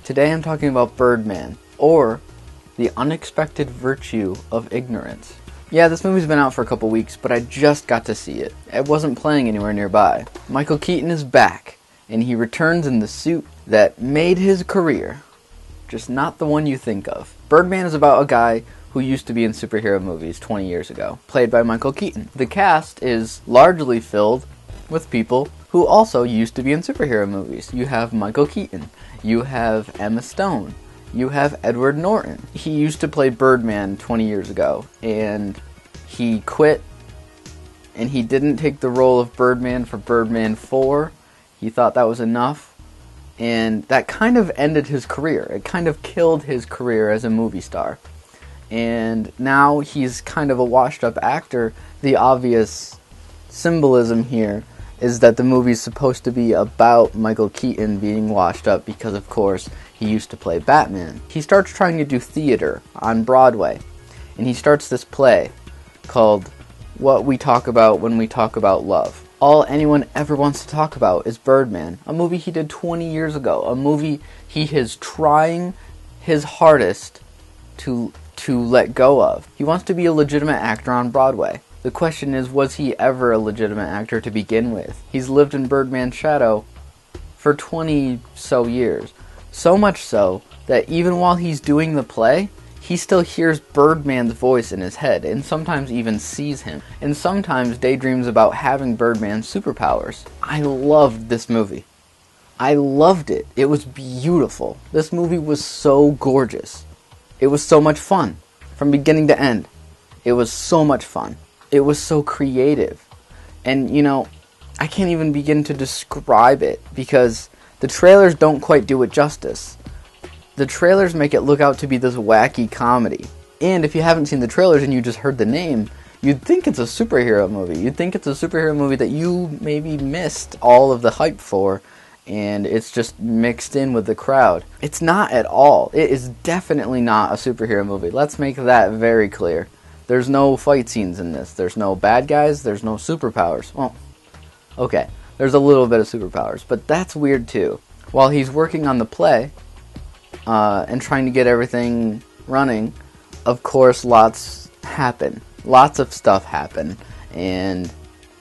Today I'm talking about Birdman, or The Unexpected Virtue of Ignorance. Yeah, this movie's been out for a couple weeks, but I just got to see it. It wasn't playing anywhere nearby. Michael Keaton is back, and he returns in the suit that made his career. Just not the one you think of. Birdman is about a guy who used to be in superhero movies 20 years ago, played by Michael Keaton. The cast is largely filled with people who also used to be in superhero movies. You have Michael Keaton, you have Emma Stone, you have Edward Norton. He used to play Birdman 20 years ago, and he quit, and he didn't take the role of Birdman for Birdman 4. He thought that was enough, and that kind of ended his career. It kind of killed his career as a movie star. And now he's kind of a washed-up actor. The obvious symbolism here is that the movie's supposed to be about Michael Keaton being washed up because, of course, he used to play Batman. He starts trying to do theater on Broadway, and he starts this play called What We Talk About When We Talk About Love. All anyone ever wants to talk about is Birdman, a movie he did 20 years ago, a movie he is trying his hardest to let go of. He wants to be a legitimate actor on Broadway. The question is, was he ever a legitimate actor to begin with? He's lived in Birdman's shadow for 20-so years. So much so that even while he's doing the play, he still hears Birdman's voice in his head, and sometimes even sees him, and sometimes daydreams about having Birdman's superpowers. I loved this movie. I loved it. It was beautiful. This movie was so gorgeous. It was so much fun, from beginning to end. It was so much fun. It was so creative. And, you know, I can't even begin to describe it, because the trailers don't quite do it justice. The trailers make it look out to be this wacky comedy. And if you haven't seen the trailers and you just heard the name, you'd think it's a superhero movie. You'd think it's a superhero movie that you maybe missed all of the hype for, and it's just mixed in with the crowd. It's not at all. It is definitely not a superhero movie. Let's make that very clear. There's no fight scenes in this. There's no bad guys. There's no superpowers. Well, okay. There's a little bit of superpowers, but that's weird too. While he's working on the play, and trying to get everything running, of course, lots happen. Lots of stuff happen, and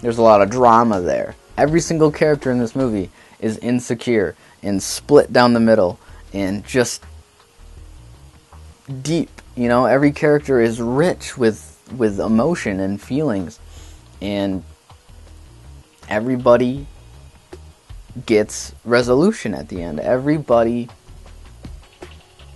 there's a lot of drama there. Every single character in this movie is insecure and split down the middle and just deep. You know, every character is rich with emotion and feelings, and everybody gets resolution at the end.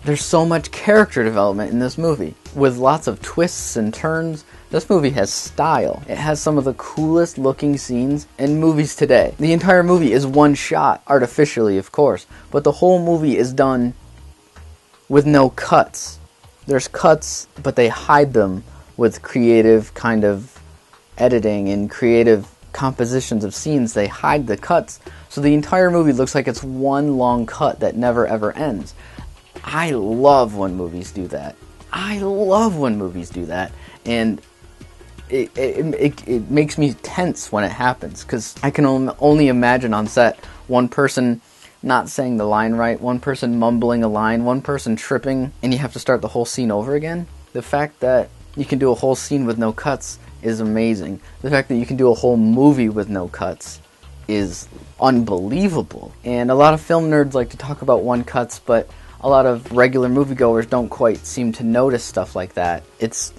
There's so much character development in this movie, with lots of twists and turns. This movie has style. It has some of the coolest looking scenes in movies today. The entire movie is one shot, artificially of course, but the whole movie is done with no cuts. There's cuts, but they hide them with creative kind of editing and creative compositions of scenes. They hide the cuts, so the entire movie looks like it's one long cut that never ever ends. I love when movies do that. I love when movies do that, and it makes me tense when it happens, because I can only imagine on set one person not saying the line right, one person mumbling a line, one person tripping, and you have to start the whole scene over again. The fact that you can do a whole scene with no cuts is amazing. The fact that you can do a whole movie with no cuts is unbelievable. And a lot of film nerds like to talk about one cuts, but a lot of regular moviegoers don't quite seem to notice stuff like that. It's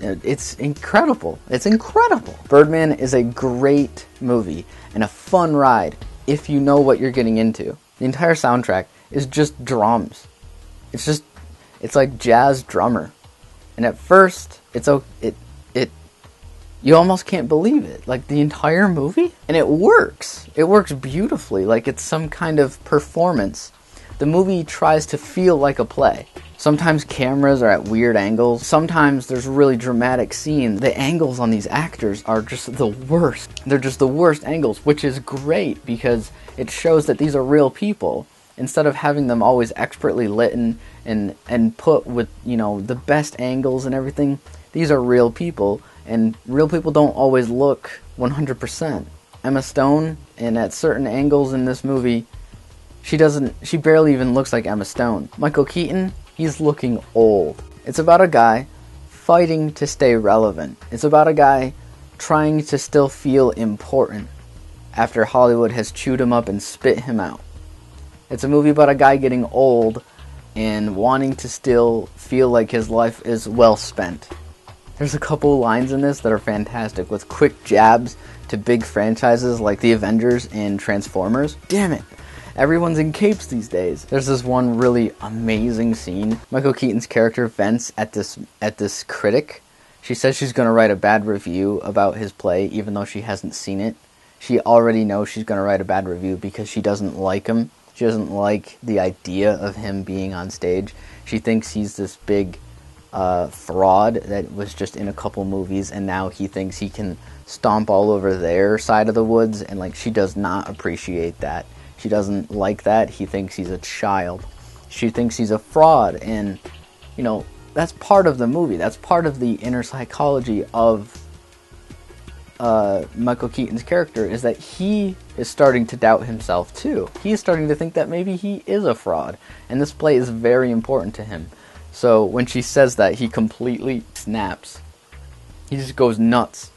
incredible. It's incredible. Birdman is a great movie and a fun ride if you know what you're getting into. The entire soundtrack is just drums. It's like jazz drummer. And at first, you almost can't believe it. Like, the entire movie? And it works. It works beautifully. Like it's some kind of performance. The movie tries to feel like a play. Sometimes cameras are at weird angles. Sometimes there's really dramatic scenes. The angles on these actors are just the worst. They're just the worst angles, which is great because it shows that these are real people. Instead of having them always expertly lit and put with, you know, the best angles and everything, these are real people, and real people don't always look 100%. Emma Stone, and at certain angles in this movie, She barely even looks like Emma Stone. Michael Keaton, he's looking old. It's about a guy fighting to stay relevant. It's about a guy trying to still feel important after Hollywood has chewed him up and spit him out. It's a movie about a guy getting old and wanting to still feel like his life is well spent. There's a couple lines in this that are fantastic, with quick jabs to big franchises like the Avengers and Transformers. Damn it, everyone's in capes these days. There's this one really amazing scene. Michael Keaton's character vents at this critic. She says she's going to write a bad review about his play, even though she hasn't seen it. She already knows she's going to write a bad review because she doesn't like him. She doesn't like the idea of him being on stage. She thinks he's this big fraud that was just in a couple movies, and now he thinks he can stomp all over their side of the woods, and like, she does not appreciate that. She doesn't like that. He thinks he's a child. She thinks he's a fraud, and you know, that's part of the movie. That's part of the inner psychology of Michael Keaton's character, is that he is starting to doubt himself too. He's starting to think that maybe he is a fraud, and this play is very important to him. So when she says that, he completely snaps. He just goes nuts.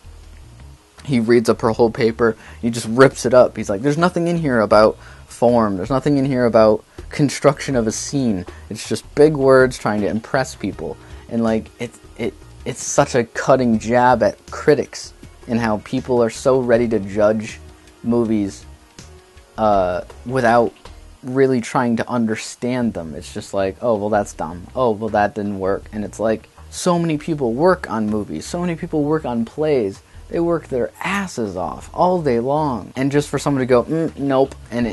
He reads up her whole paper, he just rips it up. He's like, there's nothing in here about form, there's nothing in here about construction of a scene. It's just big words trying to impress people. And like, it's such a cutting jab at critics and how people are so ready to judge movies without really trying to understand them. It's just like, oh, well, that's dumb. Oh, well, that didn't work. And it's like, so many people work on movies. So many people work on plays. They work their asses off all day long. And just for someone to go, nope, and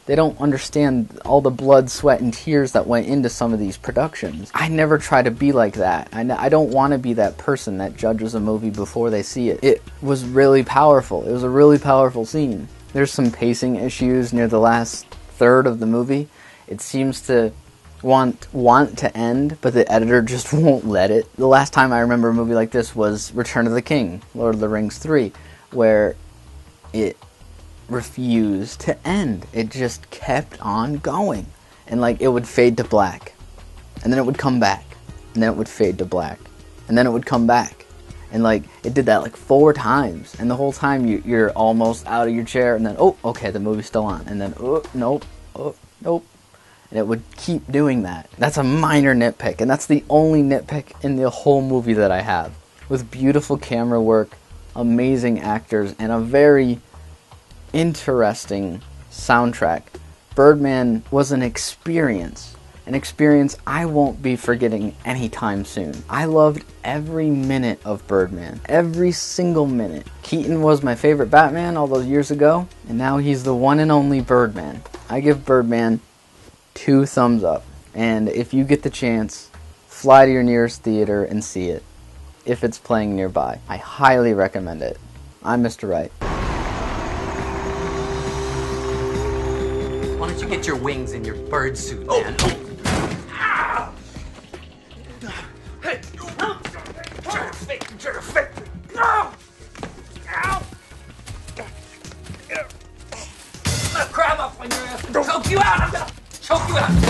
they don't understand all the blood, sweat, and tears that went into some of these productions. I never try to be like that. I don't want to be that person that judges a movie before they see it. It was really powerful. It was a really powerful scene. There's some pacing issues near the last third of the movie. It seems to want to end, but the editor just won't let it. The last time I remember a movie like this was Return of the King, Lord of the Rings 3, where it refused to end. It just kept on going. And like, it would fade to black, and then it would come back, and then it would fade to black, and then it would come back. And like, it did that like 4 times, and the whole time you're almost out of your chair, and then, oh, okay, the movie's still on, and then, oh, nope, oh, nope. And it would keep doing that. That's a minor nitpick, and that's the only nitpick in the whole movie that I have. With beautiful camera work, amazing actors, and a very interesting soundtrack. Birdman was an experience I won't be forgetting anytime soon. I loved every minute of Birdman, every single minute. Keaton was my favorite Batman all those years ago, and now he's the one and only Birdman. I give Birdman 2 thumbs up, and if you get the chance, fly to your nearest theater and see it, if it's playing nearby. I highly recommend it. I'm Mr. Wright. Why don't you get your wings in your bird suit, man? Ow! Hey! Try to fake me! No! Ow! I'm gonna grab up on your ass and choke you out! I'm gonna choke you out!